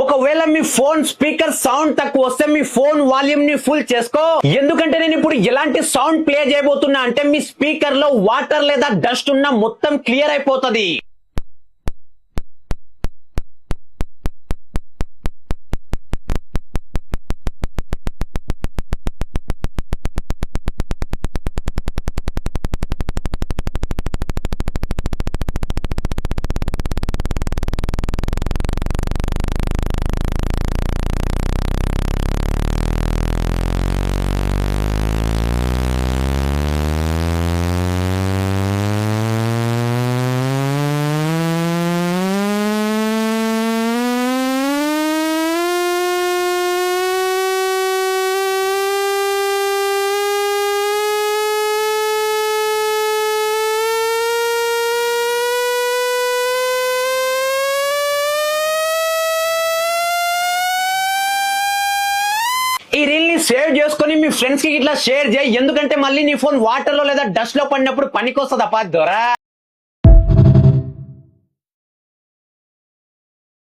ఒకవేళ మీ phone speaker sound తక్కువ వస్తే మీ ఫోన్ వాల్యూమ్ ని ఫుల్ చేసుకో. ఎందుకంటే నేను ఇప్పుడు ఎలాంటి సౌండ్ ప్లే చేయబోతున్నా అంటే మీ స్పీకర్ లో వాటర్ లేదా డస్ట్ ఉన్న మొత్తం క్లియర్ అయిపోతుంది. ఈ రీల్ ని సేవ్ చేసుకుని మీ ఫ్రెండ్స్ కి ఇట్లా షేర్ చేయి. ఎందుకంటే మళ్ళీ నీ ఫోన్ వాటర్ లో లేదా డస్ట్ లో పడినప్పుడు పనికొస్తదప్పా దొరా.